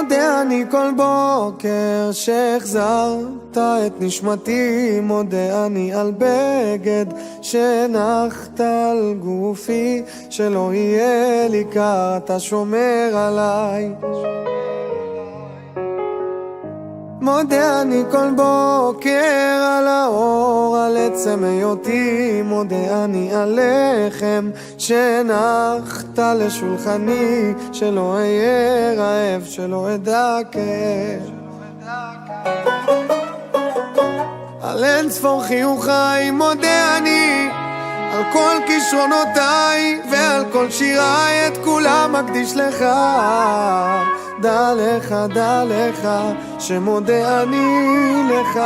מודה אני כל בוקר שהחזרת את נשמתי, מודה אני על בגד שנחת על גופי, שלא יהיה לי קר, אתה שומר עליי. מודה אני כל בוקר על האור, על עצם היותי, מודה אני על לחם שנחת לשולחני, שלא אהיה רעב, שלא אדע כאב. על אין ספור חיוכיי מודה אני, על כל כישרונותיי ועל כל שיריי, את כולם מקדיש לך. דע לך שמודה אני לך.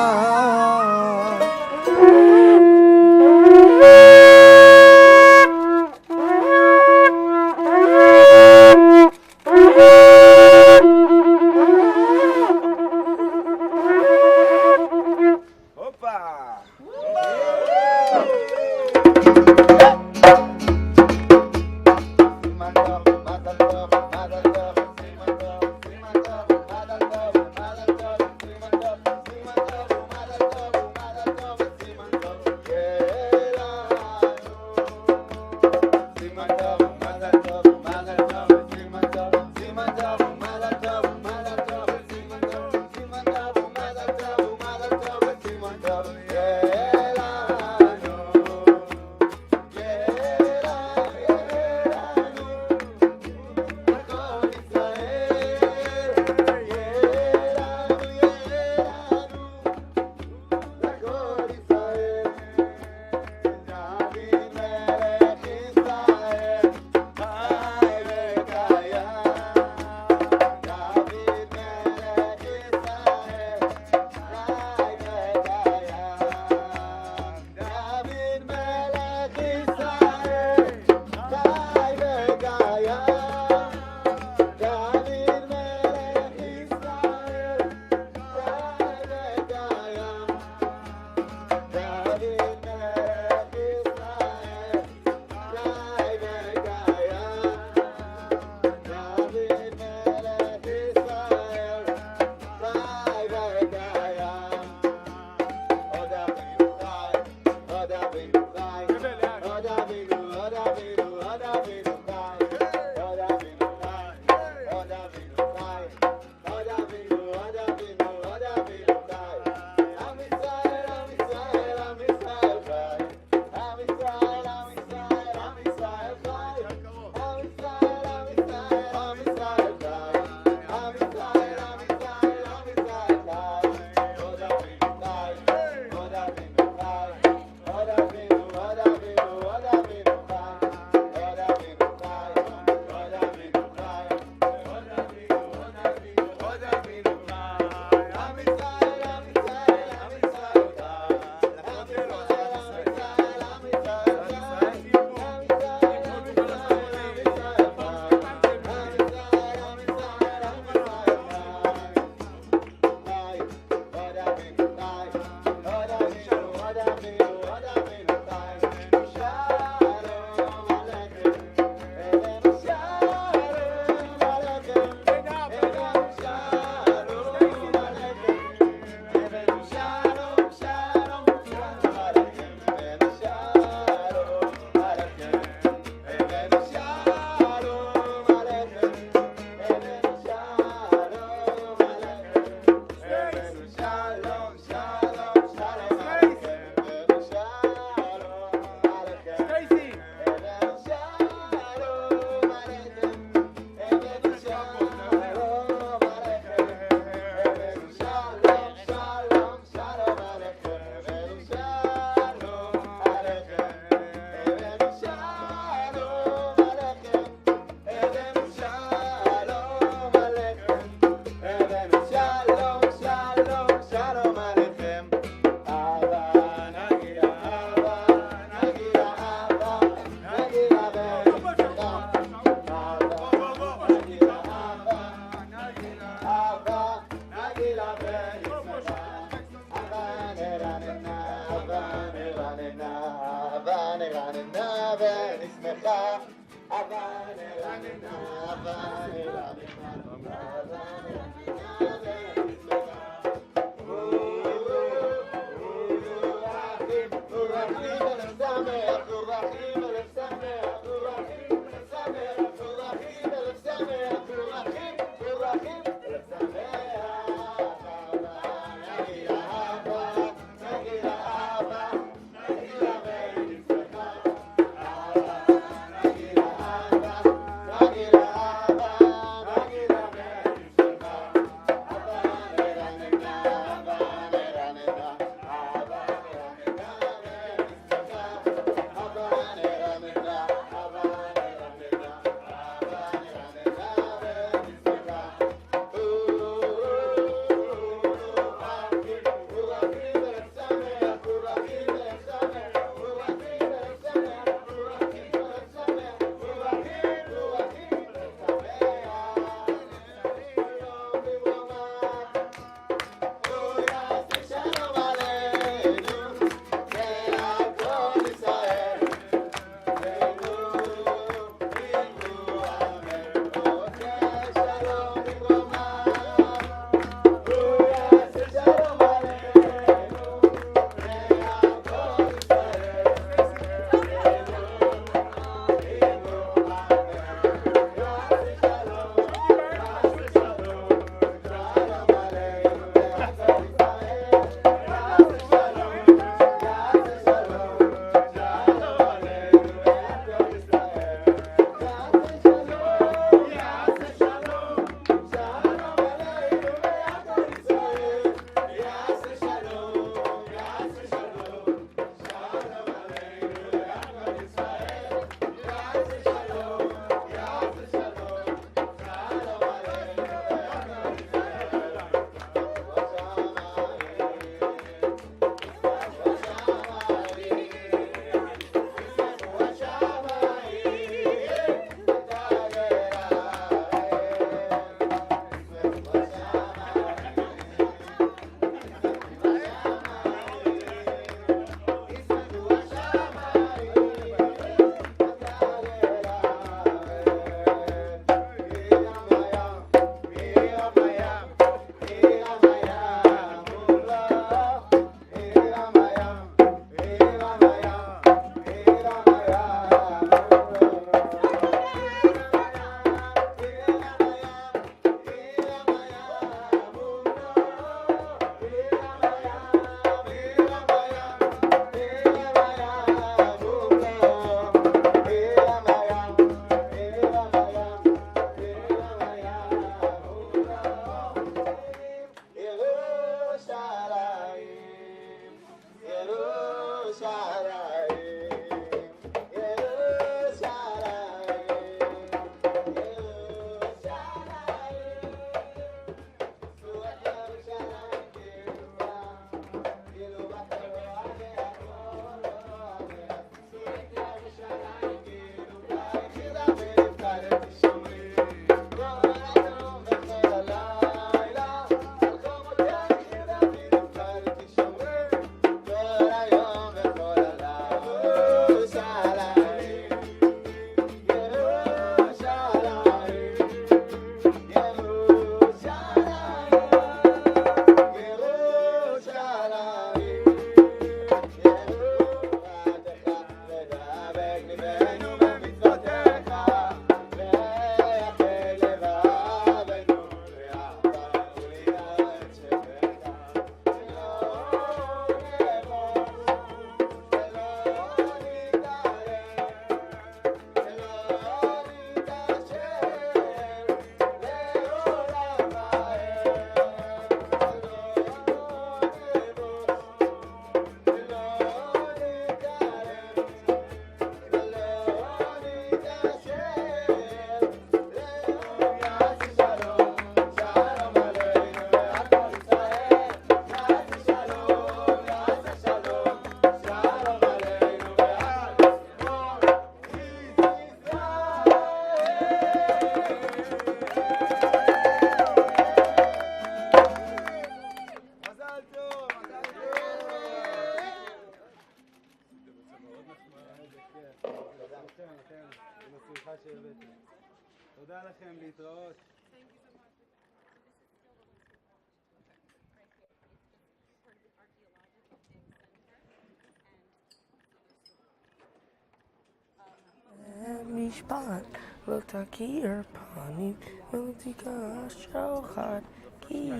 משפט לא תכיר פנים ולא תיגש שוחד כי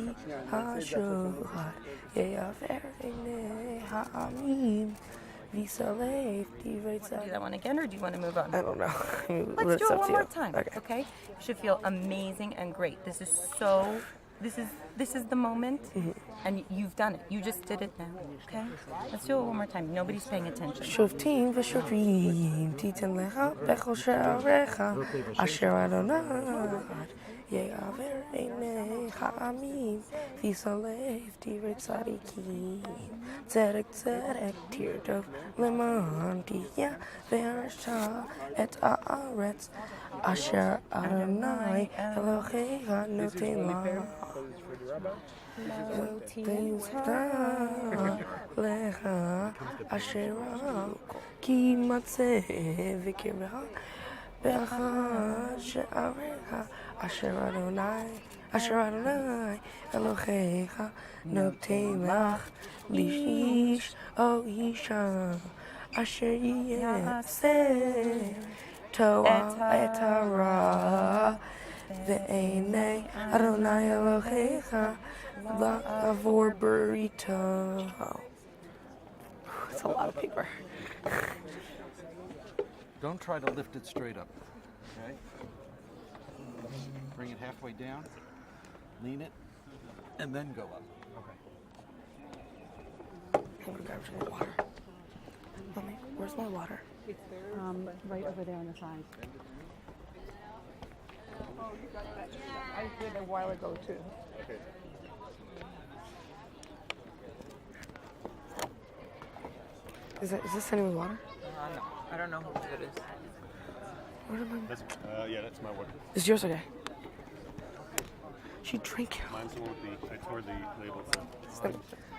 השוחד יעבר עיני העמים ויסלף דברי צדיק. Do that one again, or do you want to move on? I don't know. Let's do it one more time. Okay. Okay. You should feel amazing and great. This is the moment, and you've done it. You just did it now. Okay. Let's do it one more time. Nobody's paying attention. שופטים ושוטרים תיתן לך בכל שעריך אשר אדוני יעבר עיני העמים ויסלף דברי צדיקים צדק צדק תרדוף למען תהיה וירשת את הארץ אשר אדוני אלוהיך נותן לך לך אשר כי מצא וקרבך באחד שעריך אשר אדוני אלוהיך נותן לך לאיש או אישה אשר יעשה תורה את הרע בעיני אדוני אלוהיך לעבור בריתו. It's a lot of paper. Don't try to lift it straight up, okay? Bring it halfway down, lean it, and then go up. Okay. I'm gonna grab some water. Mommy, where's my water? Right over there on the side. Oh, you got that. I did a while ago too. Okay. Is this anyone's water? No, I don't know who it is. Where am I? That's my water. Is yours okay? She drank it. Mine's the one with I tore the label.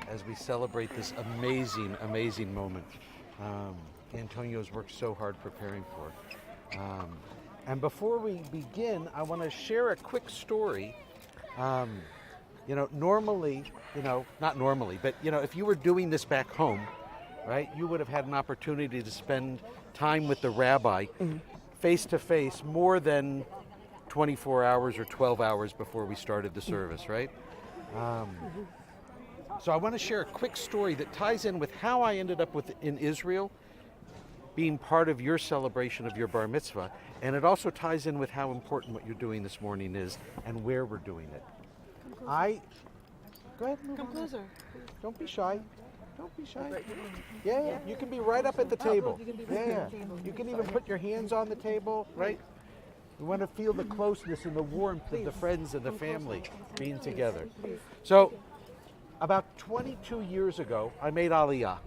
As we celebrate this amazing, amazing moment, Antonio's worked so hard preparing for. And before we begin, I want to share a quick story. Normally, not normally, but if you were doing this back home, right, you would have had an opportunity to spend time with the rabbi face to face more than 24 hours or 12 hours before we started the service, right? So I want to share a quick story that ties in with how I ended up in Israel, being part of your celebration of your Bar Mitzvah, and it also ties in with how important what you're doing this morning is and where we're doing it. Go ahead, move Come on. closer. Don't be shy. Don't be shy. Yeah, you can be right up at the table. Yeah, you can even put your hands on the table, right? We want to feel the closeness and the warmth of the friends and the family being together. So, about 22 years ago, I made Aliyah.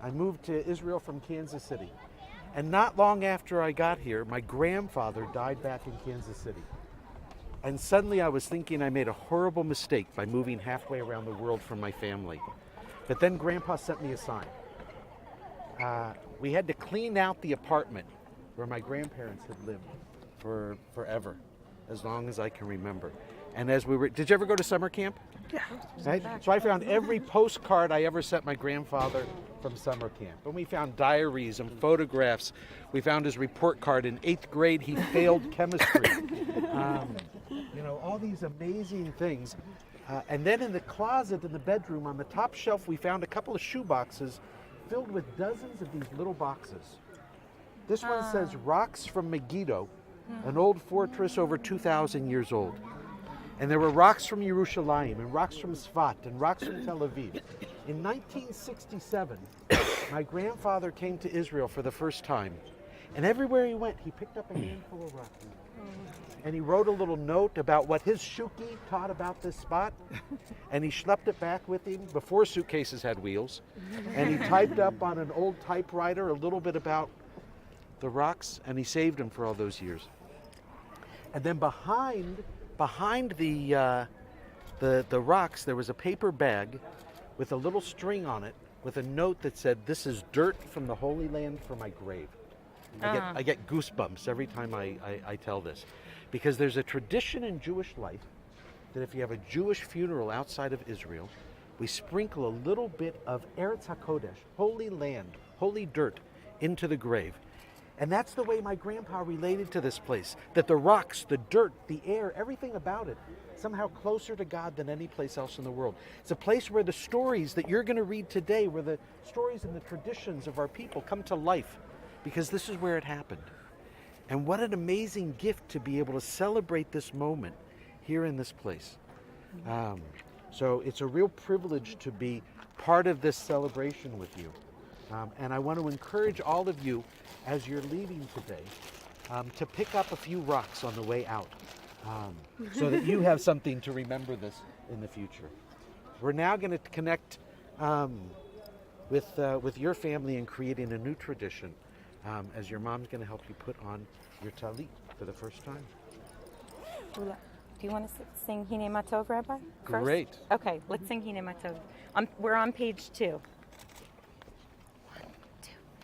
I moved to Israel from Kansas City. And not long after I got here, my grandfather died back in Kansas City. And suddenly I was thinking I made a horrible mistake by moving halfway around the world from my family. But then Grandpa sent me a sign. We had to clean out the apartment where my grandparents had lived for forever, as long as I can remember. And as we were, did you ever go to summer camp? Yeah. Right? So I found every postcard I ever sent my grandfather from summer camp. And we found diaries and photographs. We found his report card. In 8th grade, he failed chemistry. All these amazing things. And then in the closet in the bedroom, on the top shelf, we found a couple of shoe boxes filled with dozens of these little boxes. This one says, Rocks from Megiddo, an old fortress over 2,000 years old. And there were rocks from Yerushalayim, and rocks from Sfat, and rocks from Tel Aviv. In 1967, my grandfather came to Israel for the first time. And everywhere he went, he picked up a handful of rocks. And he wrote a little note about what his shuki taught about this spot. And he schlepped it back with him before suitcases had wheels. And he typed up on an old typewriter a little bit about the rocks, and he saved them for all those years. And then behind the rocks, there was a paper bag with a little string on it with a note that said, "This is dirt from the Holy Land for my grave." I get goosebumps every time I tell this, because there's a tradition in Jewish life that if you have a Jewish funeral outside of Israel, we sprinkle a little bit of Eretz HaKodesh, holy land, holy dirt, into the grave. And that's the way my grandpa related to this place, that the rocks, the dirt, the air, everything about it, somehow closer to God than any place else in the world. It's a place where the stories that you're going to read today, where the stories and the traditions of our people come to life, because this is where it happened. And what an amazing gift to be able to celebrate this moment here in this place. So it's a real privilege to be part of this celebration with you. And I want to encourage all of you, as you're leaving today, to pick up a few rocks on the way out, so that you have something to remember this in the future. We're now going to connect with your family in creating a new tradition, as your mom's going to help you put on your talit for the first time. Do you want to sing Hine Matov, Rabbi? First? Great. Okay, let's sing Hine Matov. We're on page 2.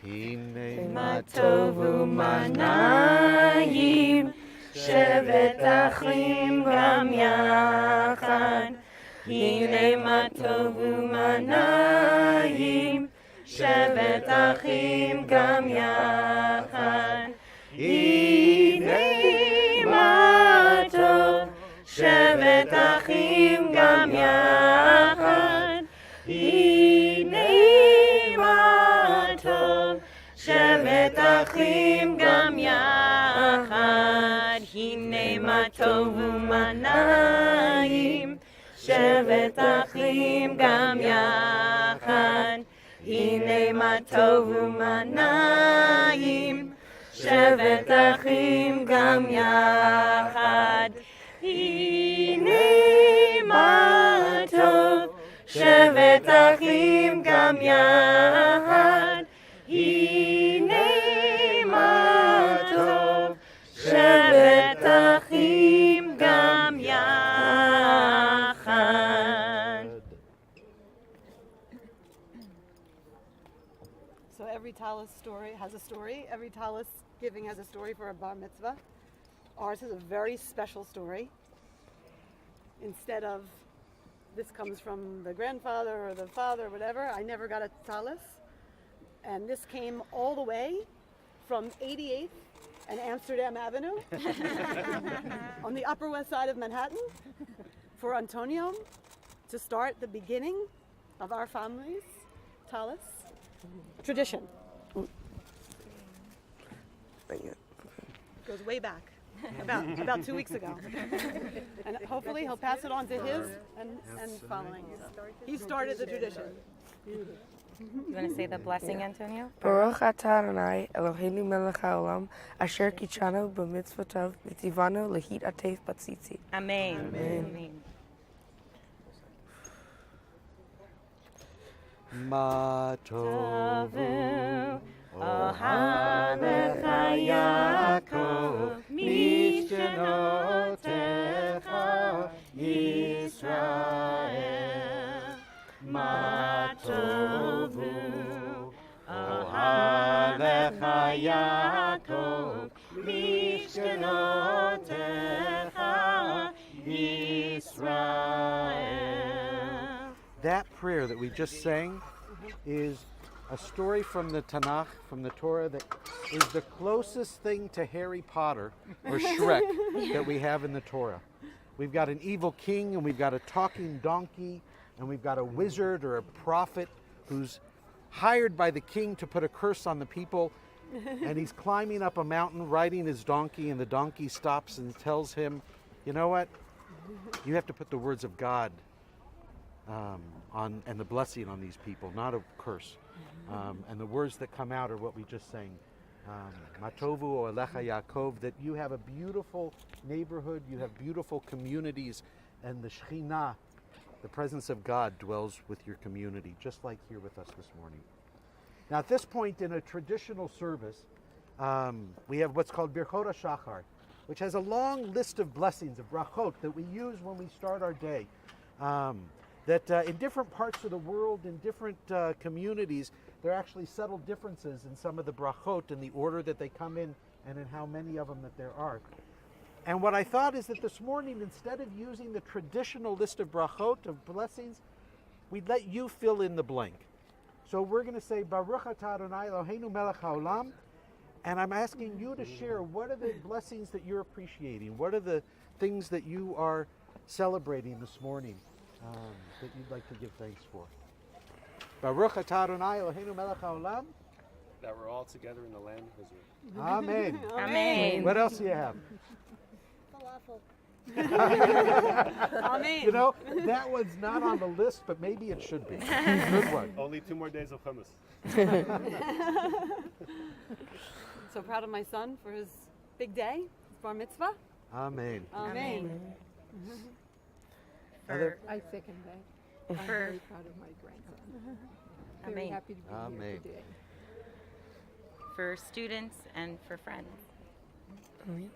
Hine Matovu manayim, shevet achim gam yachad. Hine matovu manayim, shevet achim gam yachad. Hine matov, shevet achim gam yachad. Hine matov, shevet achim gam yachad. Hine matovu manayim, shevet achim gam yachad. Hine matovu manayim, shevet achim gam yachad. Hine matov, shevet achim gam yachad. Hine matov, shevet achim gam yachad. So every talis story has a story. Every talis giving has a story for a bar mitzvah. Ours is a very special story. Instead of this comes from the grandfather or the father or whatever, I never got a talis. And this came all the way from 88th and Amsterdam Avenue on the Upper West Side of Manhattan for Antonio to start the beginning of our family's talis tradition. Goes way back, about 2 weeks ago. And hopefully he'll pass it on to his and following. So he started the tradition. You want to say the blessing, Antonio? Baruch atah Adonai Eloheinu melech haolam asher kitshanu b'mitzvotav v'tzivanu lehit atef batzitzi. Amen. Amen. Matovu Ohalecha Yaakov mishkenotecha Yisrael. Matovu Ohalecha Yaakov mishkenotecha Yisrael. That prayer that we just sang is a story from the Tanakh, from the Torah, that is the closest thing to Harry Potter or Shrek that we have in the Torah. We've got an evil king, and we've got a talking donkey, and we've got a wizard or a prophet who's hired by the king to put a curse on the people, and he's climbing up a mountain riding his donkey, and the donkey stops and tells him, you know what, you have to put the words of God on and the blessing on these people, not a curse. And the words that come out are what we just sang. Matovu o Alecha Yaakov, that you have a beautiful neighborhood, you have beautiful communities, and the Shekhinah, the presence of God, dwells with your community, just like here with us this morning. Now at this point in a traditional service, we have what's called Birchot HaShachar, which has a long list of blessings, of brachot, that we use when we start our day. That in different parts of the world, in different communities, there are actually subtle differences in some of the brachot, in the order that they come in, and in how many of them that there are. And what I thought is that this morning, instead of using the traditional list of brachot, of blessings, we'd let you fill in the blank. So we're going to say, Baruch atah Adonai Eloheinu melech haolam, and I'm asking you to share what are the blessings that you're appreciating? What are the things that you are celebrating this morning that you'd like to give thanks for? Baruch atah Adonai Eloheinu melech haolam. That we're all together in the land of Israel. Amen. Amen. What else do you have? Falafel. You know, that one's not on the list, but maybe it should be. Good one. Only 2 more days of hummus. So proud of my son for his big day, his Bar Mitzvah. Amen. Amen. Other? I second that. I'm very proud of my grandson. Very Amen. happy to be Amen. here today. For students and for friends. Amen.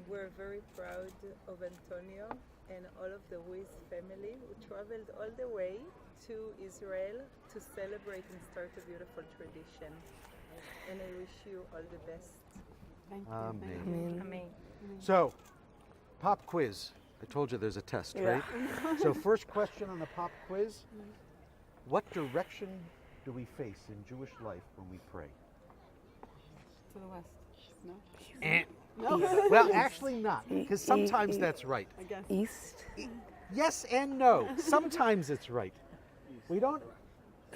We're very proud of Antonio and all of the Ruiz family who traveled all the way to Israel to celebrate and start a beautiful tradition. And I wish you all the best. Thank you. Amen. Amen. So, pop quiz. I told you there's a test, right? So first question on the pop quiz. What direction do we face in Jewish life when we pray? To the west. No? Well, actually not, because sometimes that's right. I guess. East. Yes and no. Sometimes it's right. We don't.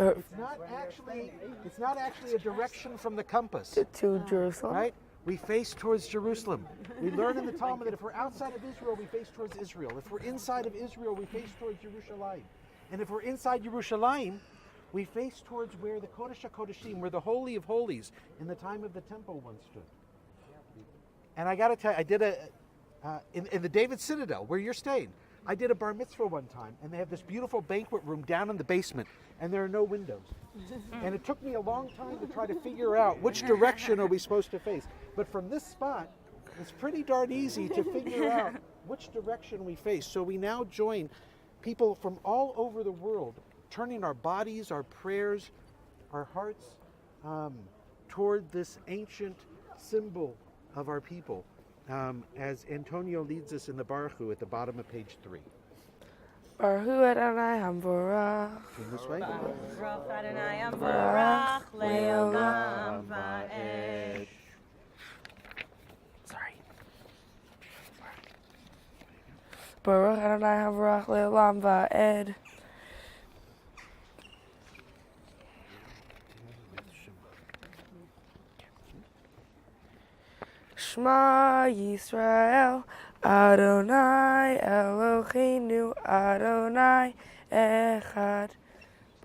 Or It's not actually a direction from the compass, to Jerusalem. right? We face towards Jerusalem. We learn in the Talmud that if we're outside of Israel, we face towards Israel. If we're inside of Israel, we face towards Jerusalem. And if we're inside Jerusalem, we face towards where the Kodesh HaKodeshim, where the Holy of Holies in the time of the temple once stood. And I got to tell you, I did in the David Citadel, where you're staying, I did a bar mitzvah one time, and they have this beautiful banquet room down in the basement, and there are no windows. And it took me a long time to try to figure out which direction are we supposed to face. But from this spot, it's pretty darn easy to figure out which direction we face. So we now join people from all over the world, turning our bodies, our prayers, our hearts toward this ancient symbol of our people, as Antonio leads us in the Baruch Hu at the bottom of page 3. Baruch Hu Adonai Hamvorach. In this way? Baruch Adonai Amvorach Le'olam Va'ed. Sorry. Baruch Adonai Hamvorach Le'olam Va'ed. Shema Yisrael, Adonai Eloheinu, Adonai Echad.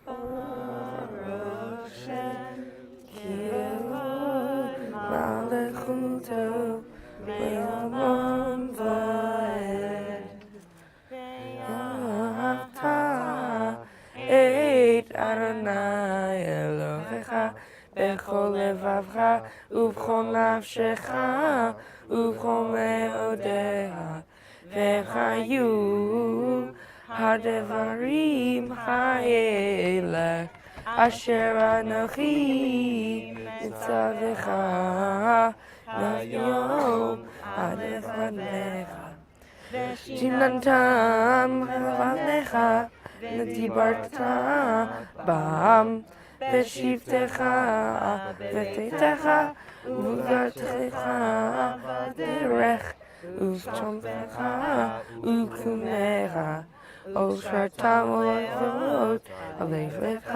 Baruch Shem Kivod Malechuto Le'olam Va'ed. Ve'ahavta et Adonai Elohecha bechol levavcha ubchol nafshecha ubchol meodeha v'chayu hadevarim ha'elech asher anochi mitzavecha nafyom adefadnecha shinantam chavadnecha nedibarta bam בשבתך ותיתך ובגרתך בדרך ובשומתך ובקומך ושרתם ולגבולות על לבבך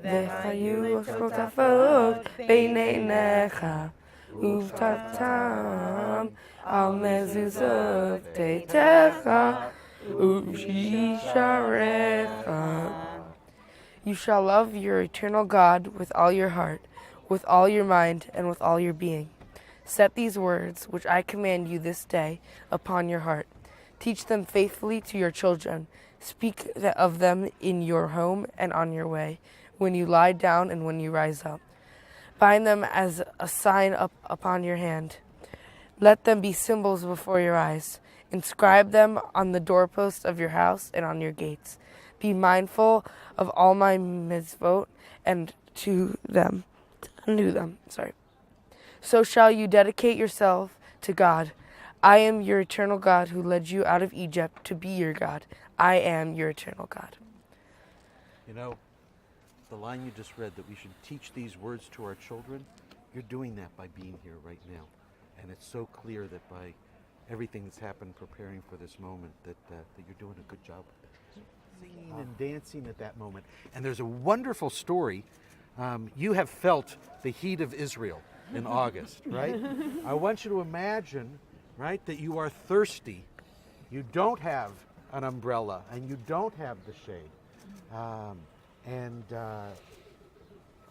וחיו ושקוטפות בין עיניך ובטאטם על מזוזות תיתך ובשישריך. You shall love your eternal God with all your heart, with all your mind, and with all your being. Set these words, which I command you this day, upon your heart. Teach them faithfully to your children. Speak of them in your home and on your way, when you lie down and when you rise up. Bind them as a sign up upon your hand. Let them be symbols before your eyes. Inscribe them on the doorposts of your house and on your gates. Be mindful of all my mitzvot and do them. So shall you dedicate yourself to God. I am your eternal God who led you out of Egypt to be your God. I am your eternal God. You know, the line you just read, that we should teach these words to our children, you're doing that by being here right now. And it's so clear that by everything that's happened preparing for this moment, that you're doing a good job with it. Singing and dancing at that moment. And there's a wonderful story. You have felt the heat of Israel in August, right? I want you to imagine, right, that you are thirsty. You don't have an umbrella and you don't have the shade.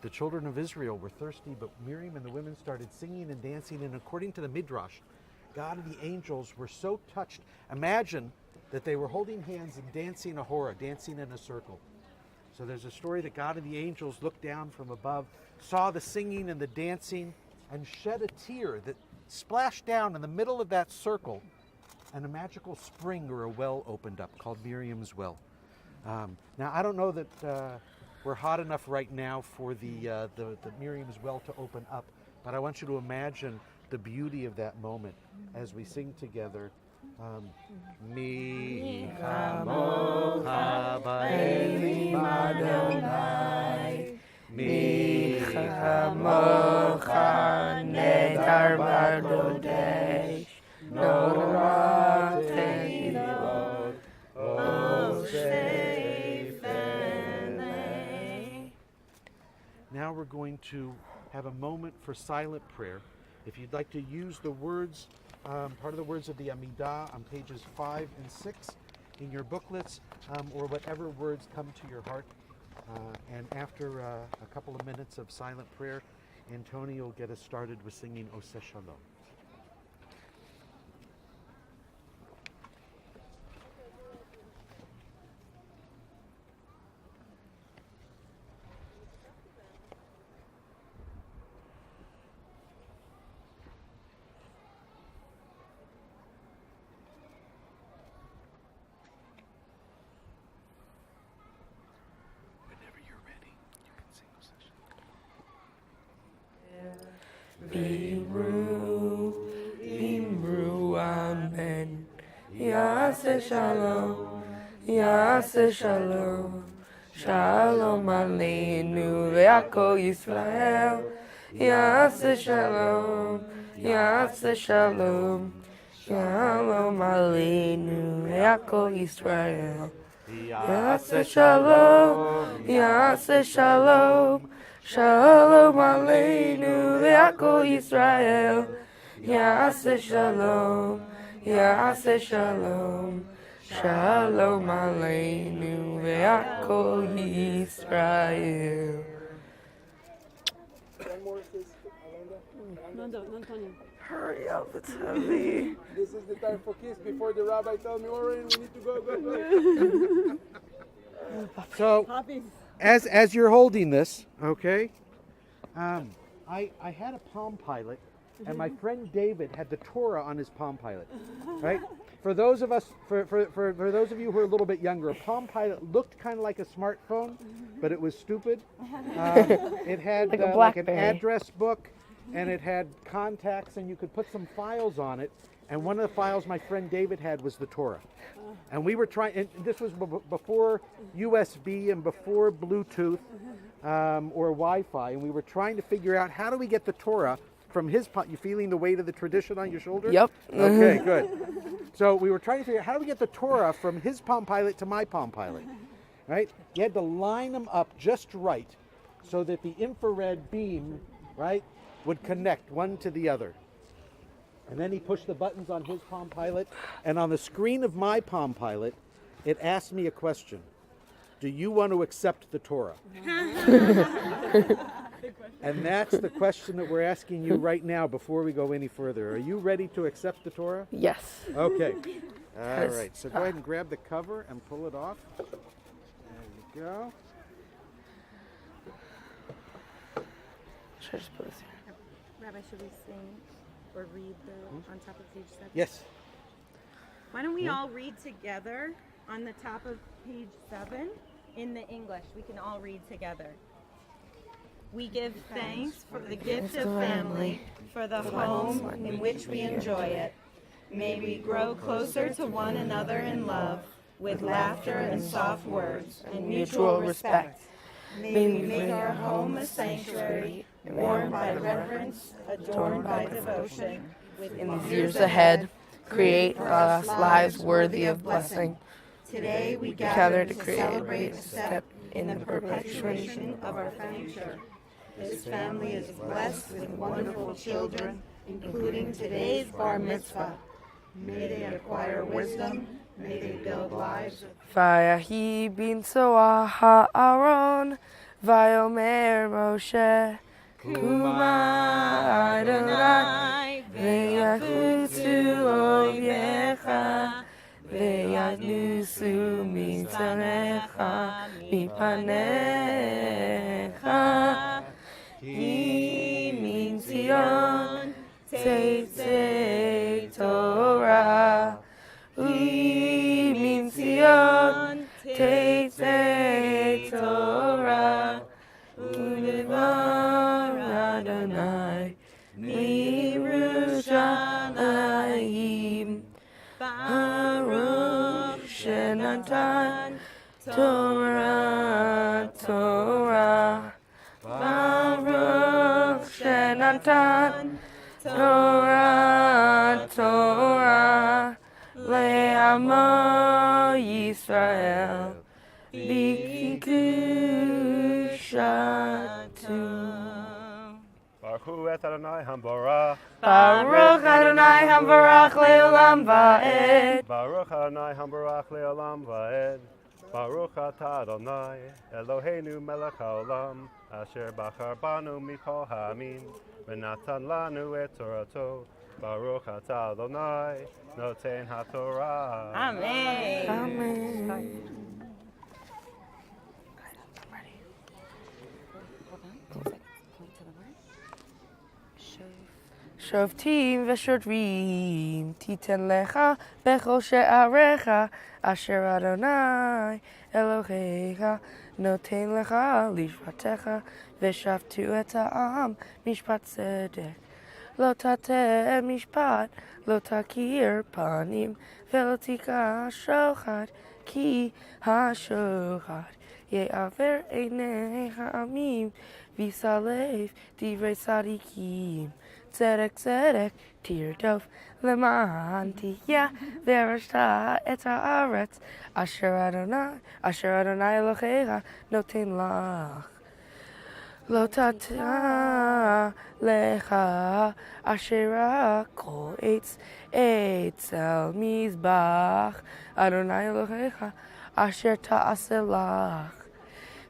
The children of Israel were thirsty, but Miriam and the women started singing and dancing, and according to the Midrash, God and the angels were so touched. Imagine that they were holding hands and dancing a hora, dancing in a circle. So there's a story that God and the angels looked down from above, saw the singing and the dancing, and shed a tear that splashed down in the middle of that circle, and a magical spring or a well opened up called Miriam's Well. Now, I don't know that we're hot enough right now for the Miriam's Well to open up, but I want you to imagine the beauty of that moment as we sing together. Mi chamocha ba'elim Adonai, mi chamocha nedar b'Kodesh, norah tehilot, Now we're going to have a moment for silent prayer. If you'd like to use the words, part of the words of the Amidah on pages 5 and 6 in your booklets, or whatever words come to your heart. And after a couple of minutes of silent prayer, Antonio will get us started with singing Oseh Shalom. Imru, amen. Yaseh shalom, Yaseh shalom. Shalom aleinu ve'akol Yisrael. Yaseh shalom, Yaseh shalom. Shalom aleinu ve'akol Yisrael. Yaseh shalom, Yaseh shalom. Shalom aleinu ve'akol Yisrael. Yaseh shalom, Yaseh shalom. Shalom aleinu ve'akol Yisrael. Hurry up, it's heavy. This is the time for kiss before the rabbi tells me, Oren, we need to go. So, as you're holding this, okay, I had a Palm Pilot, and my friend David had the Torah on his Palm Pilot, right? For those of us, for those of you who are a little bit younger, a Palm Pilot looked kind of like a smartphone, but it was stupid. It had like an address book, and it had contacts, and you could put some files on it. And one of the files my friend David had was the Torah. And we were trying, and this was before USB and before Bluetooth or Wi-Fi, and we were trying to figure out how do we get the Torah from his, you feeling the weight of the tradition on your shoulder? Yep. Okay, good. So we were trying to figure out how do we get the Torah from his Palm Pilot to my Palm Pilot, right? You had to line them up just right so that the infrared beam, right, would connect one to the other. And then he pushed the buttons on his Palm Pilot, and on the screen of my Palm Pilot, it asked me a question. Do you want to accept the Torah? And that's the question that we're asking you right now before we go any further. Are you ready to accept the Torah? Yes. Okay. All right. So go ahead and grab the cover and pull it off. There you go. Should I just put this here? Rabbi, should we sing or read on top of page 7? Yes. Why don't we all read together on the top of page 7 in the English? We can all read together. We give thanks for the gift of family, for the home in which we enjoy it. May we grow closer to one another in love, with laughter and soft words and mutual respect. May we make our home a sanctuary, warmed by reverence, adorned by devotion. In the years ahead, create for us lives worthy of blessing. Today we Gather gather to to celebrate create a a step step in the perpetuation of our future. This family is blessed with wonderful children, including today's Bar Mitzvah. May they acquire wisdom, may they build lives of Vayahi bin Soah ha'aron, Vayomer Moshe, Kuma Adonai, Veyachutu Ovyecha, Veyanusu Mitzanecha, Mipanecha, Min Zion, Teitzei Torah, Min Zion, Teitzei Torah, Ulevar Adonai, Mirushalayim, Baruch Shenatan, Torah, Torah, Baruch Shenatan, Torah, Torah, Le'amo Yisrael, B'kikushatu. Baruch Hu et Adonai Hamborach. Baruch Adonai Hambarach Le'olam Va'ed. Baruch Adonai Hamborach Le'olam Va'ed. Baruch Atah Adonai Eloheinu Melech HaOlam Asher Bachar Banu Mikol Ha'amin V'natan Lanu et Torato. Baruch Atah Adonai Noten HaTorah. Amen. Amen. שופטים ושוטרים תיתן לך בכל שעריך אשר אדוני אלוהיך נותן לך לשפטך ושפטו את העם משפט צדק. לא תטה משפט, לא תכיר פנים ולא תיקח שוחד, כי השוחד יעבר עיני העמים ויסלף דברי צדיקים. צדק צדק תרדוף למען תהיה וירשת את הארץ אשר אדוני אלוהיך נותן לך. לא תטע לך אשרה כל עץ על מזבח אדוני אלוהיך אשר תעשה לך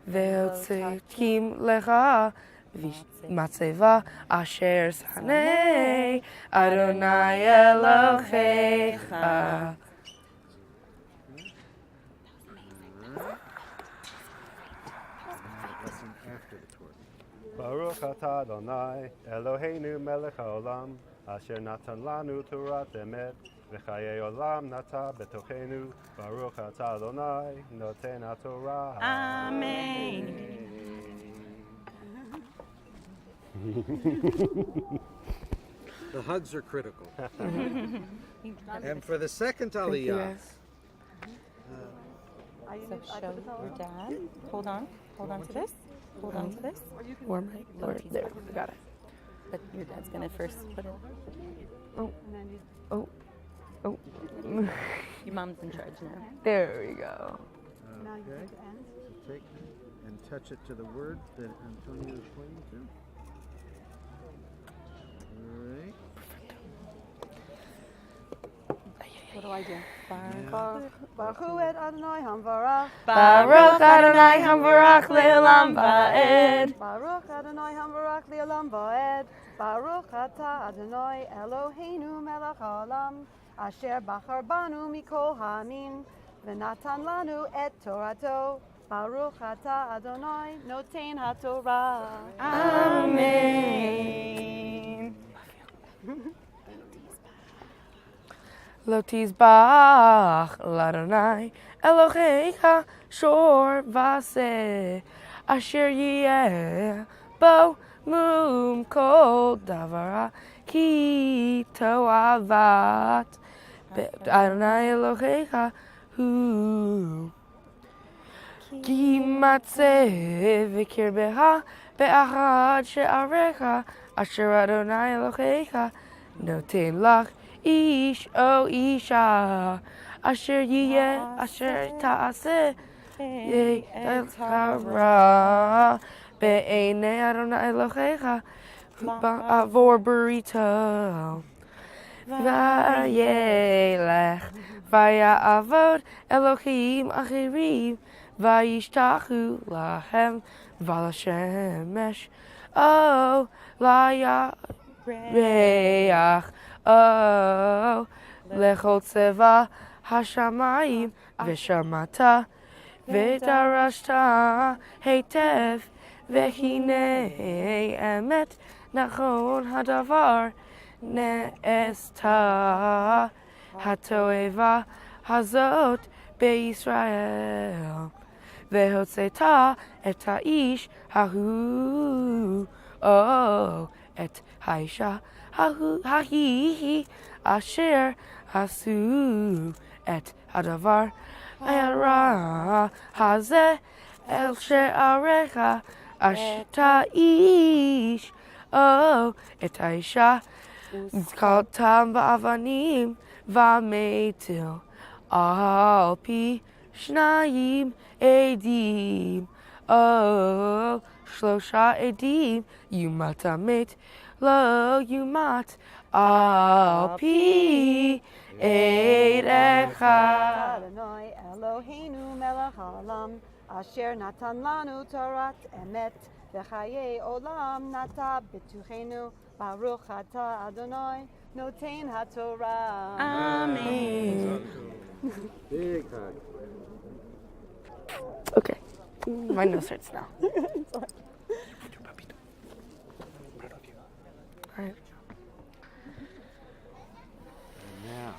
והוצאים לך מצבה אשר שנא אדוני אלוהיך. Baruch Atah Adonai Eloheinu Melech HaOlam Asher Natan Lanu Torat Emet V'chayei Olam Nata Betochenu. Baruch Atah Adonai Noten HaTorah. Amen. The hugs are critical. And for the second Aliyah, So show your dad. Hold on to this. Hold on to this. Warm right there. Got it. But your dad's gonna first put it. Oh. Oh. Oh. Your mom's in charge now. There we go. okay, so take and touch it to the word that Antonio is pointing to. All right. What do I do? Baruch Hu et Adonai Hamvarach. Baruch Adonai Hamvarach Le'olam Va'ed. Baruch Adonai Hamvarach Le'olam Va'ed. Baruch Atah Adonai Eloheinu Melech HaOlam Asher Bachar Banu Mikol Ha'amin V'natan Lanu et Torato. Baruch Atah Adonai Noten HaTorah. Amen. Lo tizbach l'Adonai Elohecha shor v'aseh asher yeh bo mum kol davara ki toavat Adonai Elohecha hu. כי מצא וקרבך באחד שעריך אשר אדוני אלוהיך נותן לך איש או אישה אשר יהיה אשר תעשה את הרע בעיני אדוני אלוהיך עבור בריתו וילך ויעבוד אלוהים אחרים וישתחו להם ולשמש או לירח או לכל צבא השמיים ושמעת ודרשת היטב והנה אמת נכון הדבר נעשתה התועבה הזאת בישראל והוצאת את האיש ההוא או את האישה ההיא אשר עשו את הדבר הרע הזה אל שעריך את האיש או את האישה זכרתם באבנים ומתו על פי 2 עדים או 3 עדים יומת המת לא יומת על פי עד אחד. אדוני אלוהינו מלך העולם אשר נתן לנו תורת אמת וחיי עולם נטע בתוכנו ברוך אתה אדוני נותן התורה. Amen. Big hug. Okay, my nose hurts now. All right. Now,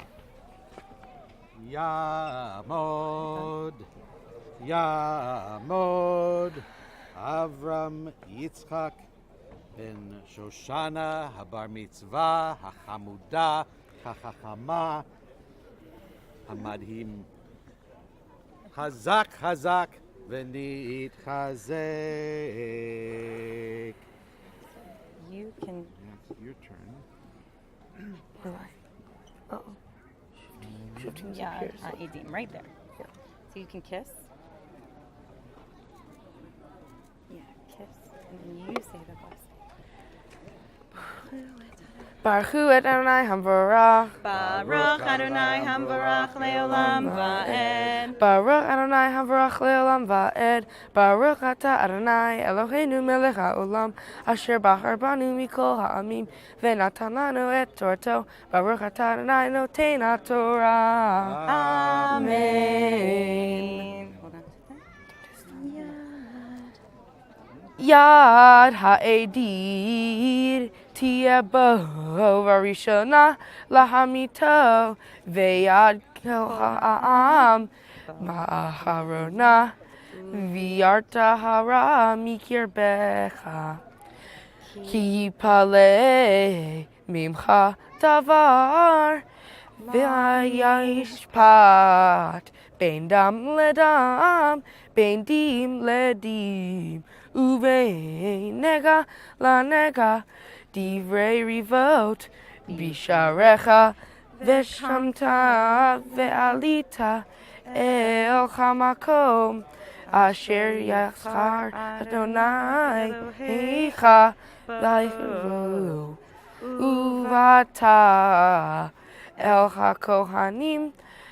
Yamod, Yamod, Avram Yitzchak ben Shoshana, Bar Mitzvah, Hachamuda, Hachachama, Hamadhim, Hazak, Hazak, Venit Chazek. You can. It's your turn. Uh-oh. Shifting Yeah, gears. Edim, right there. Yeah. So you can kiss. Yeah, kiss. And then you say the blessing. Baruch Hu Adonai Hamvarach. Baruch Adonai Hamvarach Leolam Va'ed. Baruch Adonai Hamvarach Leolam Va'ed. Baruch Ata Adonai Eloheinu Melech HaOlam Asher Bachar Banu Mikol Ha'amim Venatan Lanu Et Torto. Baruch Ata Adonai Noten HaTorah. Amen. Hold on. Yad Ha'edid Tia Bo Varishona Lahamito Veyad Ha'am Ma'aharona Viarta Hara Mikir Becha Ki Pale Mimcha Davar Vayishpat Bein Dam Ledam Bein Dim Ledim Uvein Nega La Nega Divrei Rivot Bisharecha Veshamta Ve'alita El Hamakom Asher Yachar Adonai Echa Vayhu Uvata El HaKohanim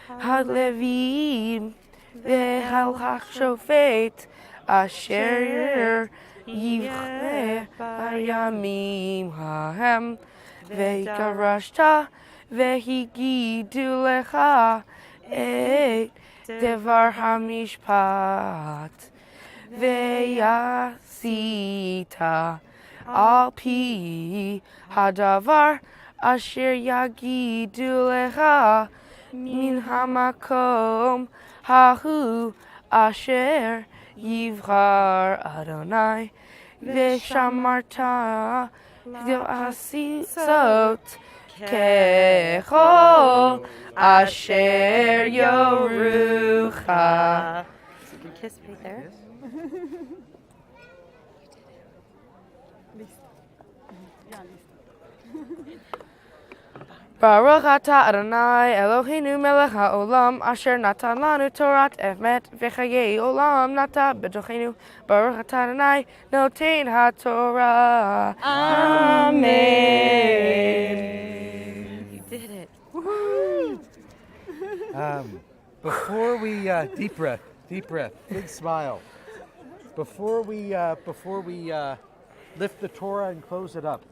HaLevim Ve'el HaShofet Asher Yivcheh Bayamim Hahem Ve'garashta Ve'higidu Lecha Et Devar HaMishpat Ve'yasita Al Pi Hadavar Asher Yagidu Lecha Min Hamakom Hahu Asher Yivchar Adonai Veshamarta Asisot kecho asher yorucha. So you can kiss right there. Baruch atah Adonai Eloheinu melech haolam asher natan lanu Torat emet v'chayei olam nata b'tochenu. Baruch atah Adonai noten haTorah. Amen. You did it. Before we deep breath, big smile. Before we lift the Torah and close it up,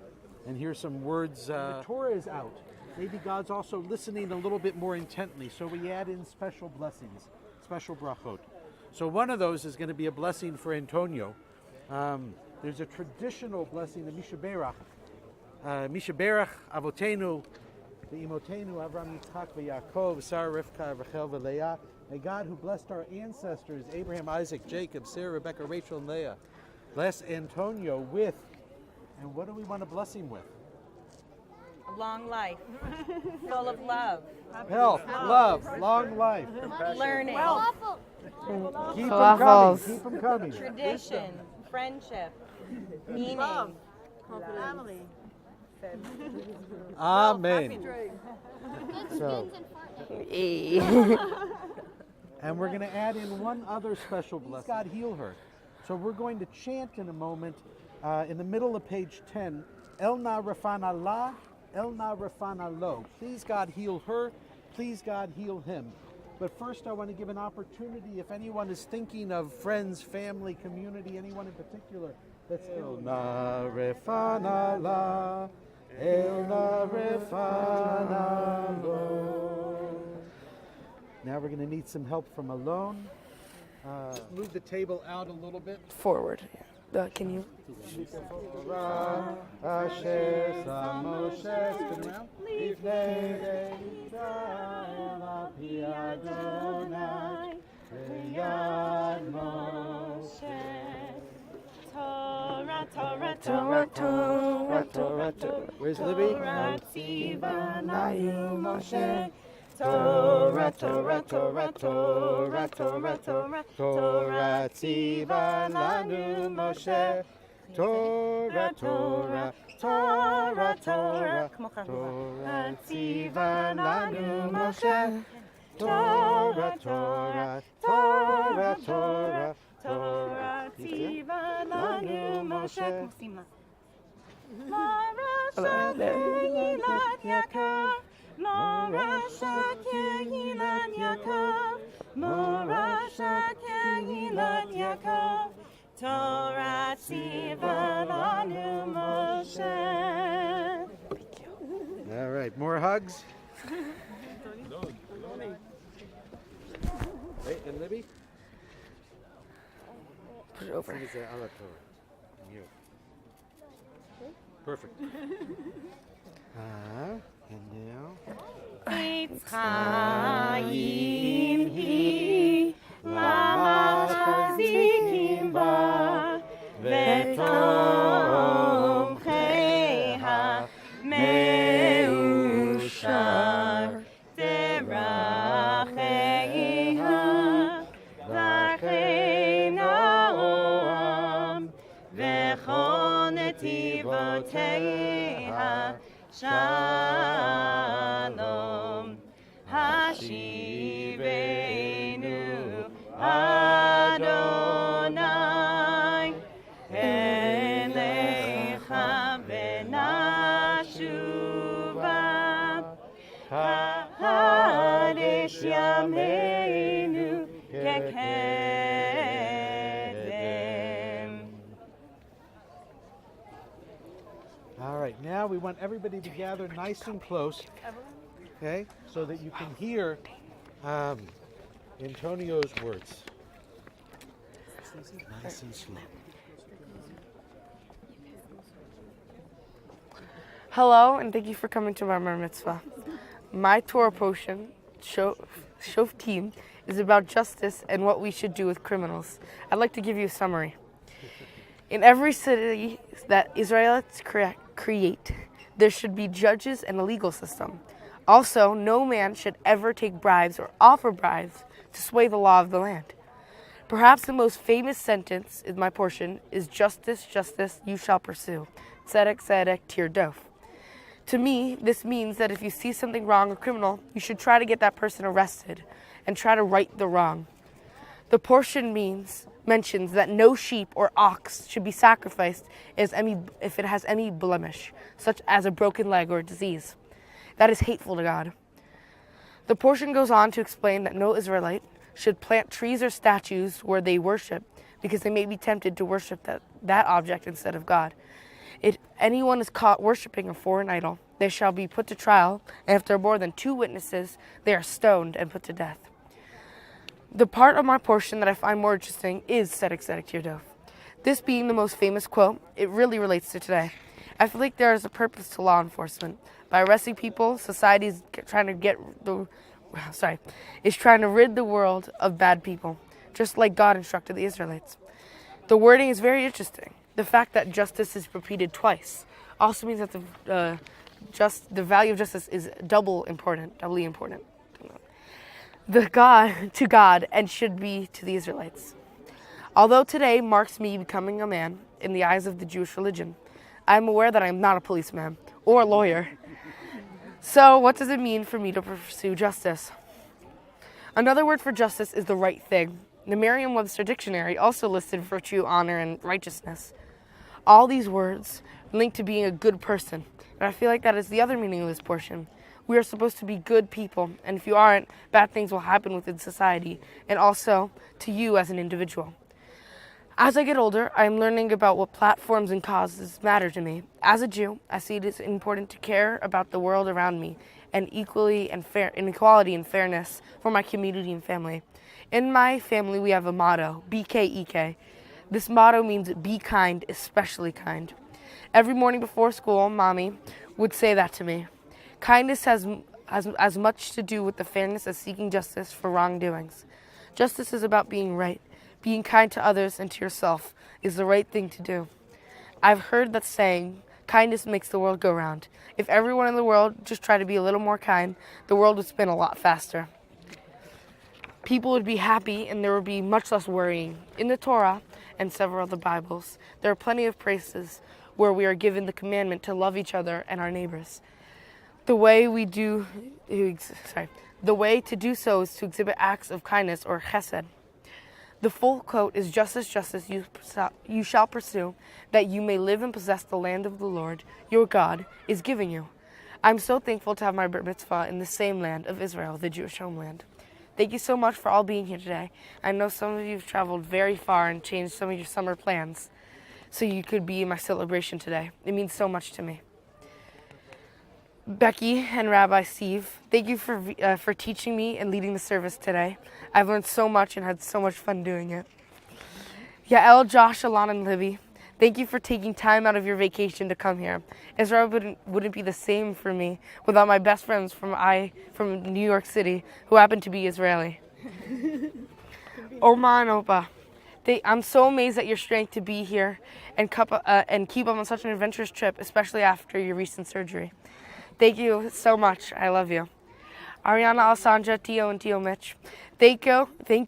and hear some words. The Torah is out. Maybe God's also listening a little bit more intently, so we add in special blessings, special brachot. So one of those is going to be a blessing for Antonio. There's a traditional blessing, the Mishaberach. Mishaberach Avotenu, the Imotenu, Avram, Yitzchak, Yaakov, Sarah, Rivka, Rachel, Leah. May God, who blessed our ancestors, Abraham, Isaac, Jacob, Sarah, Rebecca, Rachel, and Leah, bless Antonio with, and what do we want to bless him with? A long life, full of love, Health, love, long life, learning, keep them coming, keep them coming. tradition, friendship, meaning, Family. Amen. So, Eh. and we're going to add in one other special blessing. God heal her. So we're going to chant in a moment, in the middle of page 10, El na rafana la, El na rafana lo. Please God heal her, please God heal him. But first I want to give an opportunity, if anyone is thinking of friends, family, community, anyone in particular, that's El na rafana la, El na rafana lo. Now we're going to need some help from Alon. Move the table out a little bit. Forward. Can you? Asher Samoshe, spin around. Torah, Torah, Torah, Torah, Torah, Torah. Where's Libby? Torah, Tzivanayu Moshe. Torah, Torah, Torah, Torah, Torah, Torah, Torah, Tziva lanu Moshe. Torah, Torah, Torah, Torah, Torah, Tziva lanu Moshe. Torah, Torah, Torah, Torah, Torah, Tziva lanu Moshe. Marasha Yaakov, Morasha Kehilat Yaakov, Morasha Kehilat Yaakov, Torah Tziva lanu Moshe. All right, more hugs. Hey, and Libby? Put it over. Is there Allah Torah? And you. Perfect. And now. Yitzchayim hi lama chazikim ba v'tomcheha meushar teracheiha v'chein ha'olam v'chol netivoteiha Shalom Hashivenu Adonai Elecha v'nashuva Ha'aresh yameinu kekedem. All right, now we want everybody to gather nice and close, okay, so that you can hear Antonio's words. Nice and slow. Hello, and thank you for coming to my Bar Mitzvah. My Torah potion, Shoftim, is about justice and what we should do with criminals. I'd like to give you a summary. In every city that Israelites create, There should be judges and a legal system. Also, no man should ever take bribes or offer bribes to sway the law of the land. Perhaps the most famous sentence in my portion is justice, justice, you shall pursue. Tzedek, tzedek, tirdof. To me, this means that if you see something wrong or criminal, you should try to get that person arrested and try to right the wrong. The portion mentions that no sheep or ox should be sacrificed if it has any blemish, such as a broken leg or a disease. That is hateful to God. The portion goes on to explain that no Israelite should plant trees or statues where they worship, because they may be tempted to worship that object instead of God. If anyone is caught worshiping a foreign idol, they shall be put to trial, and if there are more than 2 witnesses, they are stoned and put to death. The part of my portion that I find more interesting is Tzedek, tzedek, tirdof. This being the most famous quote, it really relates to today. I feel like there is a purpose to law enforcement. By arresting people, society is trying to rid the world of bad people, just like God instructed the Israelites. The wording is very interesting. The fact that justice is repeated twice also means that the value of justice is doubly important. To God and should be to the Israelites. Although today marks me becoming a man in the eyes of the Jewish religion, I am aware that I am not a policeman or a lawyer. So what does it mean for me to pursue justice? Another word for justice is the right thing. The Merriam-Webster dictionary also listed virtue, honor, and righteousness. All these words link to being a good person, and I feel like that is the other meaning of this portion. We are supposed to be good people, and if you aren't, bad things will happen within society, and also to you as an individual. As I get older, I am learning about what platforms and causes matter to me. As a Jew, I see it as important to care about the world around me, and equality and fairness for my community and family. In my family, we have a motto, BKEK. This motto means be kind, especially kind. Every morning before school, Mommy would say that to me. Kindness has as much to do with the fairness as seeking justice for wrongdoings. Justice is about being right. Being kind to others and to yourself is the right thing to do. I've heard that saying, kindness makes the world go round. If everyone in the world just tried to be a little more kind, the world would spin a lot faster. People would be happy and there would be much less worrying. In the Torah and several other Bibles, there are plenty of places where we are given the commandment to love each other and our neighbors. The way to do so is to exhibit acts of kindness or chesed. The full quote is justice, justice, you shall pursue, that you may live and possess the land of the Lord, your God, is giving you. I'm so thankful to have my Bar Mitzvah in the same land of Israel, the Jewish homeland. Thank you so much for all being here today. I know some of you have traveled very far and changed some of your summer plans so you could be in my celebration today. It means so much to me. Becky and Rabbi Steve, thank you for teaching me and leading the service today. I've learned so much and had so much fun doing it. Yael, Josh, Alana, and Libby, thank you for taking time out of your vacation to come here. Israel wouldn't be the same for me without my best friends from New York City, who happen to be Israeli. Oma and Opa, I'm so amazed at your strength to be here and keep up on such an adventurous trip, especially after your recent surgery. Thank you so much. I love you. Ariana, Alessandra, Tio, and Tio Mitch, thank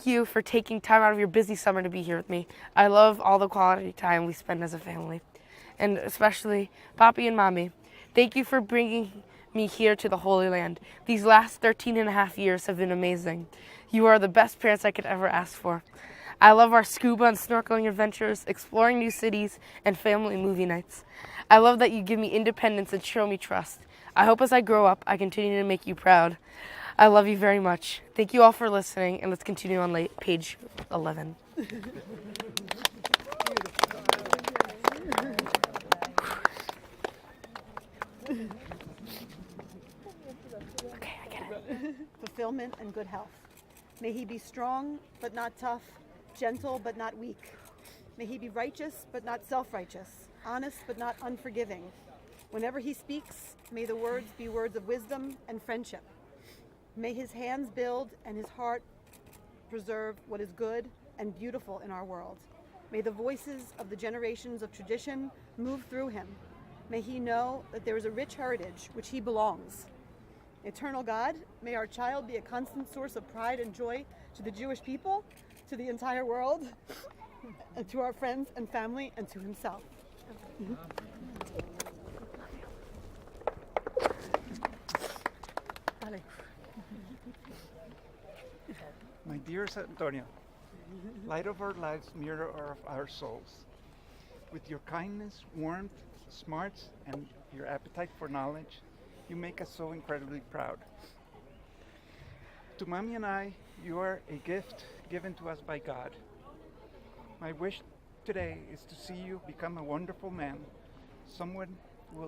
you for taking time out of your busy summer to be here with me. I love all the quality time we spend as a family. And especially Papi and Mommy, thank you for bringing me here to the Holy Land. These last 13 and a half years have been amazing. You are the best parents I could ever ask for. I love our scuba and snorkeling adventures, exploring new cities, and family movie nights. I love that you give me independence and show me trust. I hope as I grow up, I continue to make you proud. I love you very much. Thank you all for listening, and let's continue on page 11. Okay, I get it. Fulfillment and good health. May he be strong, but not tough, gentle, but not weak. May he be righteous, but not self-righteous, honest, but not unforgiving. Whenever he speaks, may the words be words of wisdom and friendship. May his hands build and his heart preserve what is good and beautiful in our world. May the voices of the generations of tradition move through him. May he know that there is a rich heritage which he belongs. Eternal God, may our child be a constant source of pride and joy to the Jewish people, to the entire world, and to our friends and family, and to himself. My dearest Antonio, light of our lives, mirror of our souls. With your kindness, warmth, smarts, and your appetite for knowledge, you make us so incredibly proud. To Mommy and I, you are a gift given to us by God. My wish today is to see you become a wonderful man, someone who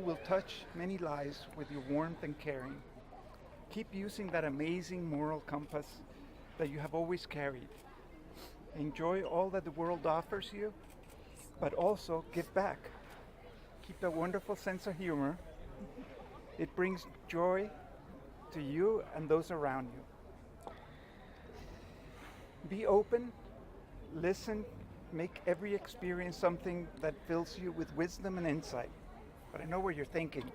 will touch many lives with your warmth and caring. Keep using that amazing moral compass that you have always carried. Enjoy all that the world offers you, but also give back. Keep a wonderful sense of humor. It brings joy to you and those around you. Be open, listen, make every experience something that fills you with wisdom and insight. But I know what you're thinking.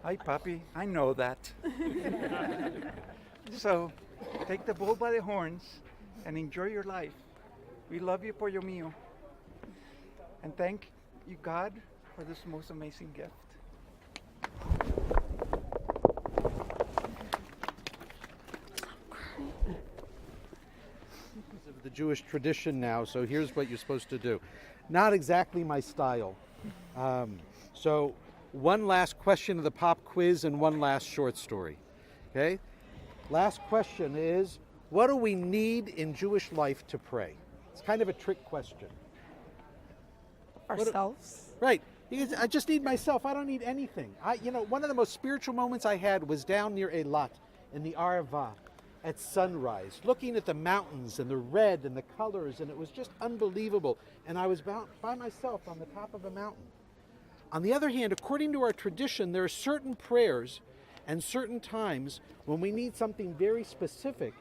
Ay, papi, I know that. So, take the bull by the horns and enjoy your life. We love you, pollo mío. And thank you, God, for this most amazing gift. Of the Jewish tradition now, so here's what you're supposed to do. Not exactly my style. So one last question of the pop quiz and one last short story. Okay? Last question is, what do we need in Jewish life to pray? It's kind of a trick question. Ourselves. Right. Because I just need myself. I don't need anything. One of the most spiritual moments I had was down near Eilat in the Arava at sunrise, looking at the mountains and the red and the colors, and it was just unbelievable. And I was by myself on the top of a mountain. On the other hand, according to our tradition, there are certain prayers and certain times when we need something very specific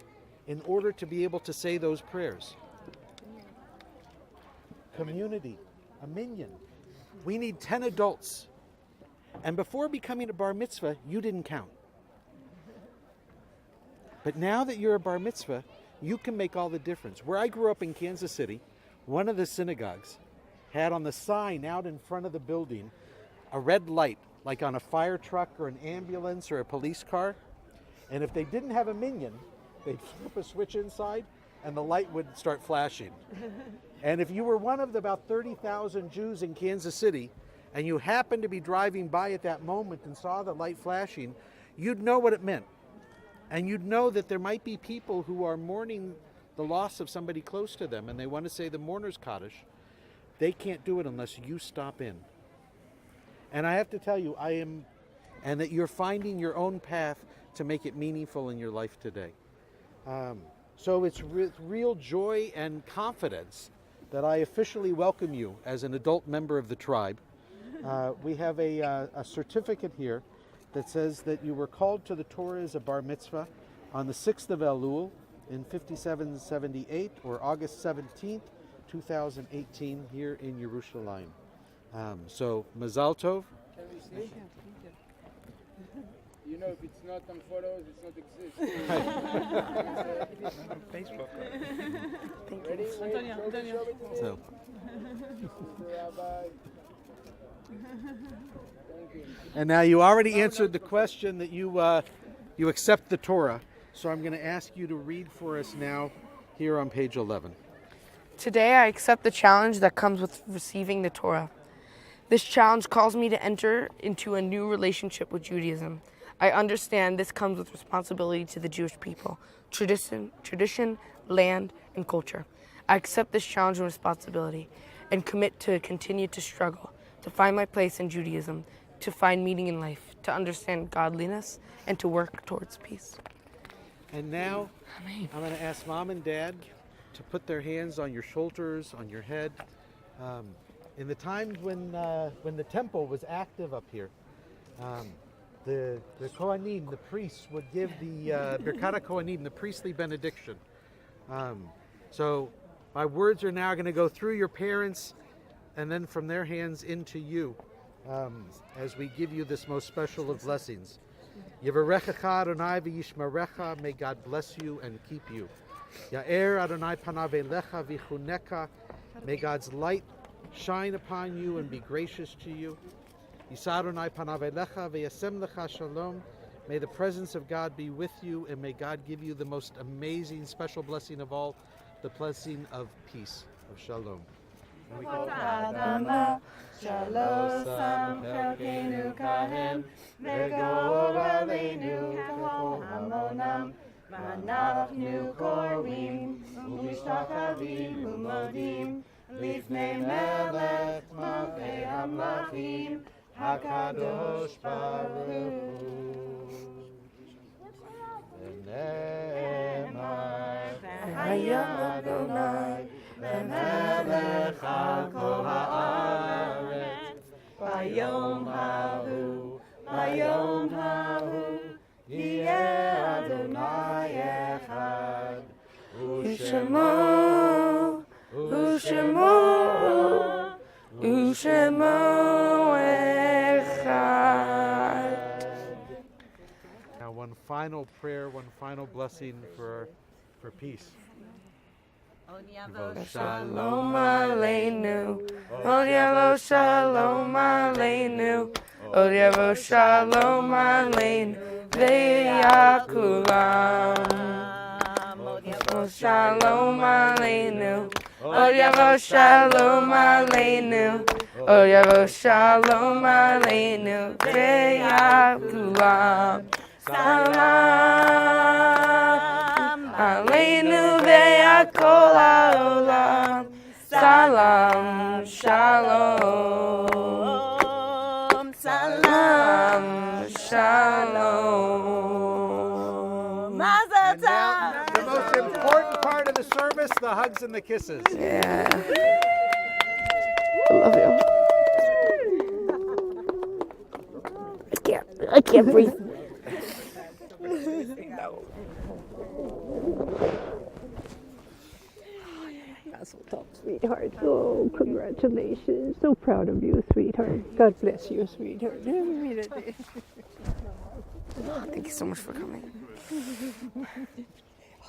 in order to be able to say those prayers. Community, a minyan. We need 10 adults. And before becoming a bar mitzvah, you didn't count. But now that you're a bar mitzvah, you can make all the difference. Where I grew up in Kansas City, one of the synagogues had on the sign out in front of the building a red light, like on a fire truck or an ambulance or a police car. And if they didn't have a minyan, they'd flip a switch inside and the light would start flashing. And if you were one of the about 30,000 Jews in Kansas City and you happened to be driving by at that moment and saw the light flashing, you'd know what it meant. And you'd know that there might be people who are mourning the loss of somebody close to them and they want to say the mourner's Kaddish. They can't do it unless you stop in. And I have to tell you, and that you're finding your own path to make it meaningful in your life today. So it's with real joy and confidence that I officially welcome you as an adult member of the tribe. We have a certificate here that says that you were called to the Torah as a bar mitzvah on the 6th of Elul in 5778 or August 17th, 2018 here in Yerushalayim. So, Mazal Tov. Can we see? You know, if it's not on photos, it's not exist. On Facebook. Ready? Wait, Antonio. So. And now you already answered the question that you accept the Torah. So I'm going to ask you to read for us now here on page 11. Today I accept the challenge that comes with receiving the Torah. This challenge calls me to enter into a new relationship with Judaism. I understand this comes with responsibility to the Jewish people, tradition, land, and culture. I accept this challenge and responsibility and commit to continue to struggle, to find my place in Judaism, to find meaning in life, to understand godliness, and to work towards peace. And now I'm going to ask Mom and Dad to put their hands on your shoulders, on your head. In the times when the temple was active up here, the Kohanim, the priests, would give the Birkat Kohanim, the priestly benediction. So my words are now going to go through your parents and then from their hands into you, as we give you this most special of blessings. Yevarechecha Adonai v'yishmerecha, may God bless you and keep you. Ya'er Adonai panav elecha v'chuneka, may God's light shine upon you and be gracious to you. Yisa Adonai panav elecha v'yasem lecha shalom, may the presence of God be with you, and may God give you the most amazing, special blessing of all, the blessing of peace, of shalom. And we go, Adama, Shalom Chelkeinu Kahem, V'gor Aleinu Kol Hamonam, V'anachnu Korim, U'mishtachavim U'modim, Lifnei Melech Malchei Hamlachim, HaKadosh Baruch Hu. V'ne'emar, V'hayam Adonai, V'melech al kol haaretz, V'yom hahu, V'yom hahu, Yeh Adonai echad, U'shemo, U'shemo, U'shemo echad. now one final prayer, one final blessing for peace. Shalom Aleinu, Od Yavo Shalom Aleinu, Od Yavo Shalom Aleinu, Ve'yakulam. Od Yavo Shalom Aleinu, Od Yavo Shalom Aleinu, Od Yavo Shalom Aleinu, Ve'yakulam. Salam Aleinu ve'akol ha'olam. Salam Shalom. Salam Shalom. Mazel tov. The most important part of the service, the hugs and the kisses. Yeah. I love you. I can't breathe. Mazel tov, sweetheart. Oh, congratulations. So proud of you, sweetheart. God bless you, sweetheart. Oh, thank you so much for coming. Oh,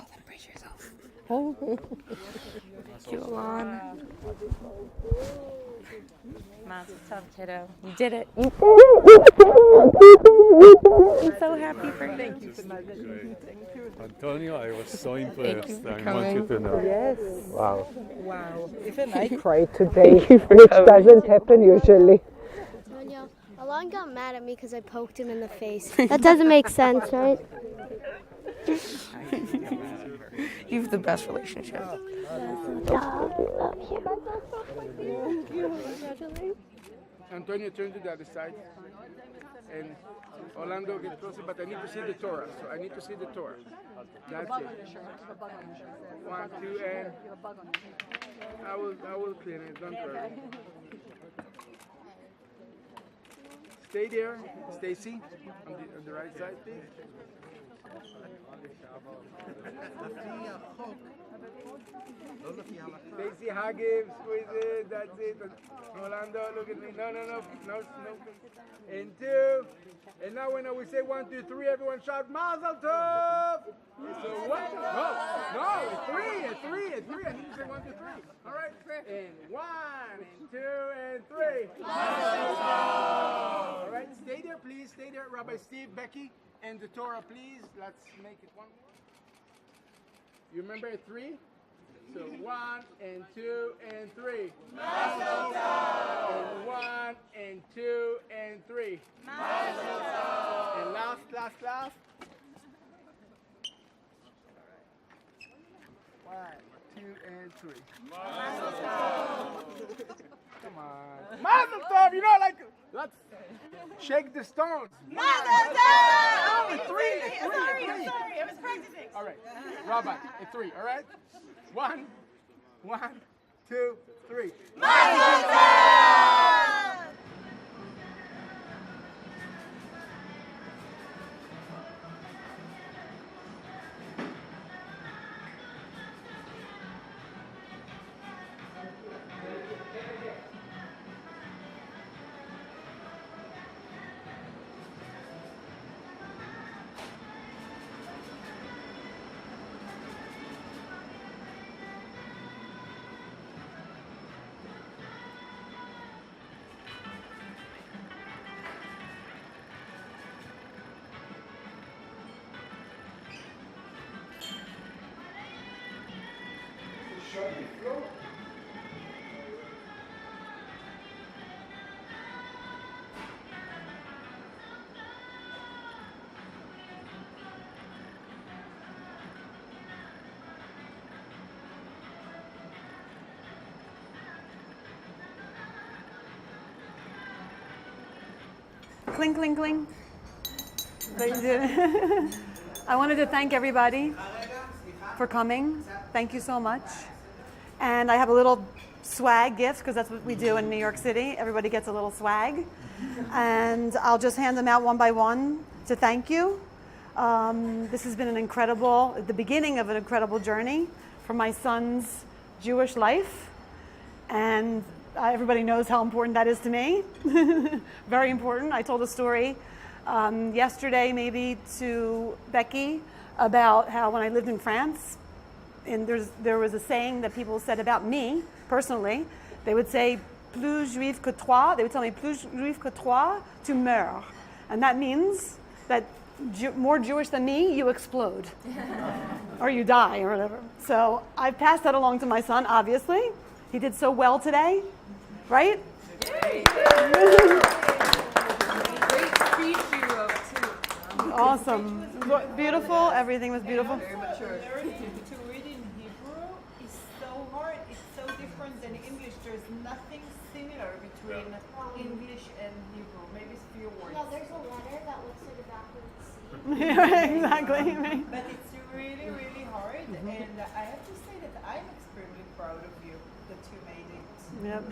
then brace yourself. Thank you, Alon. Mazel tov, kiddo. You did it. I'm so happy for you. Thank you. Antonio, I was so impressed. I want you to know. Yes. Wow. Wow. Even I cried today, which doesn't happen usually. Antonio, Alon got mad at me because I poked him in the face. That doesn't make sense, right? You have the best relationship. Love you. Antonio, turn to the other side. And Orlando, get closer, but I need to see the Torah. So I need to see the Torah. That's it. 1, 2, and I will clean it. Don't worry. Stay there, Stacy, on the right side, please. Stacy, hug him, squeeze it, that's it. Orlando, look at me. No. And 2. And now when we say 1, 2, 3, everyone shout Mazel Tov! So what? No, it's 3. I need to say 1, 2, 3. All right? And 1, and 2, and 3. Mazel Tov! All right, stay there, please. Stay there. Rabbi Steve, Becky, and the Torah, please. Let's make it 1. You remember 3? So 1, and 2, and 3. Mazel Tov! And 1, and 2, and 3. Mazel Tov! And last. 1, 2, and 3. Mazel Tov! Come on. Mazel Tov! You know, like, let's shake the stones. Mazel Tov! Oh, 3. Sorry, I was practicing. All right. Rabbi, at 3, all right? 1, 2, 3. Mazel Tov! Cling, cling, cling. I wanted to thank everybody for coming. Thank you so much. And I have a little swag gift because that's what we do in New York City. Everybody gets a little swag. And I'll just hand them out one by one to thank you. This has been the beginning of an incredible journey for my son's Jewish life. And everybody knows how important that is to me. Very important. I told a story yesterday maybe to Becky about how when I lived in France, and there was a saying that people said about me personally. They would say, plus juif que toi. They would tell me, plus juif que toi, tu meurs. And that means that more Jewish than me, you explode. Or you die, or whatever. So I passed that along to my son, obviously. He did so well today, right? Great speech you wrote, too. Awesome. Beautiful. Everything was beautiful. Very mature. To read in Hebrew is so hard. It's so different than English. There's nothing similar between English and Hebrew. Maybe it's few words. No, there's a letter that looks like a backwards C. Yeah, exactly. But it's really, really hard. And I have to say that I'm extremely proud of you that you made it. Yep.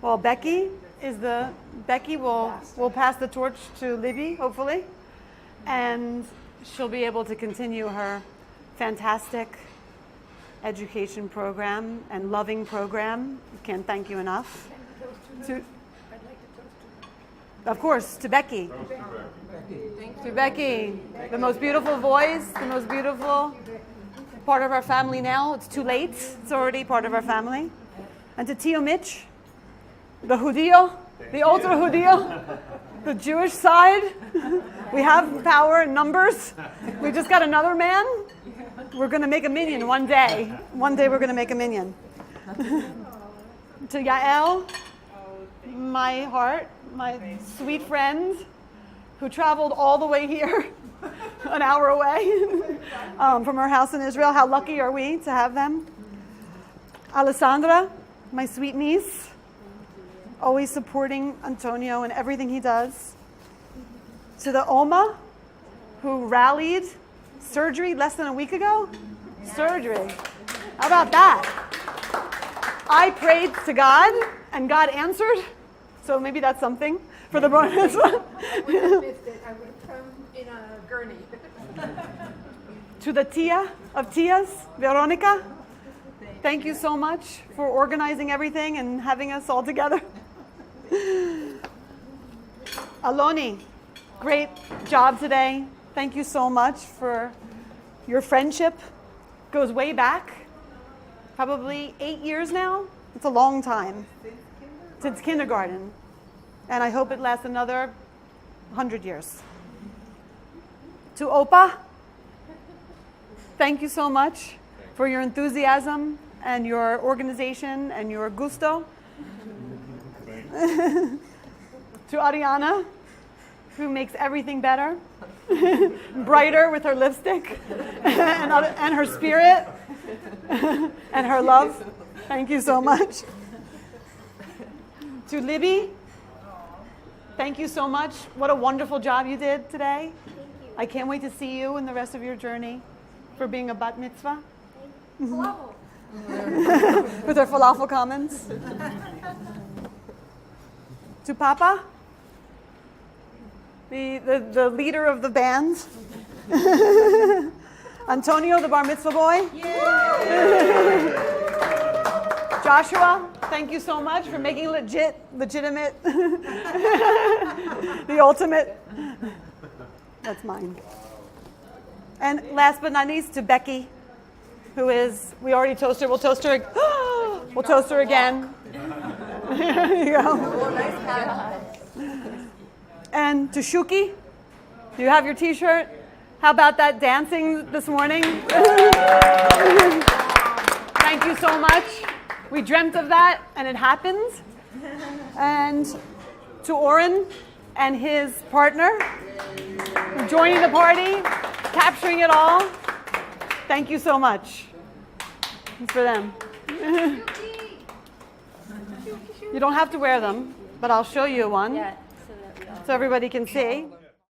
Well, Becky will pass the torch to Libby, hopefully, and she'll be able to continue her fantastic education program and loving program. Can't thank you enough. Of course, to Becky. To Becky, the most beautiful voice, the most beautiful part of our family now. It's too late. It's already part of our family. And to Tio Mitch, the Judio, the ultra Judio, the Jewish side. We have power in numbers. We just got another man. We're going to make a minion one day. One day we're going to make a minion. To Yael, my heart, my sweet friend, who traveled all the way here, an hour away from her house in Israel. How lucky are we to have them? Alessandra, my sweet niece, always supporting Antonio in everything he does. To the Oma, who rallied surgery less than a week ago. Surgery. How about that? I prayed to God, and God answered. So maybe that's something for the Bar Mitzvah. I would have missed it. I would have come in a gurney. To the Tia of Tias, Veronica, thank you so much for organizing everything and having us all together. Aloni, great job today. Thank you so much for your friendship. Goes way back, probably 8 years now. It's a long time. Since kindergarten. And I hope it lasts another 100 years. To Opa, thank you so much for your enthusiasm and your organization and your gusto. To Ariana, who makes everything better, brighter with her lipstick and her spirit and her love. Thank you so much. To Libby, thank you so much. What a wonderful job you did today. I can't wait to see you in the rest of your journey for being a bat mitzvah. Falafel. With her falafel comments. To Papa, the leader of the band. Antonio, the bar mitzvah boy. Joshua, thank you so much for making legitimate, the ultimate. That's mine. And last but not least, to Becky, who is, we already toast her, we'll toast her, we'll toast her again. There you go. And to Shuki, do you have your t-shirt? How about that dancing this morning? Thank you so much. We dreamt of that, and it happened. And to Oren and his partner, for joining the party, capturing it all. Thank you so much. It's for them. You don't have to wear them, but I'll show you one so everybody can see.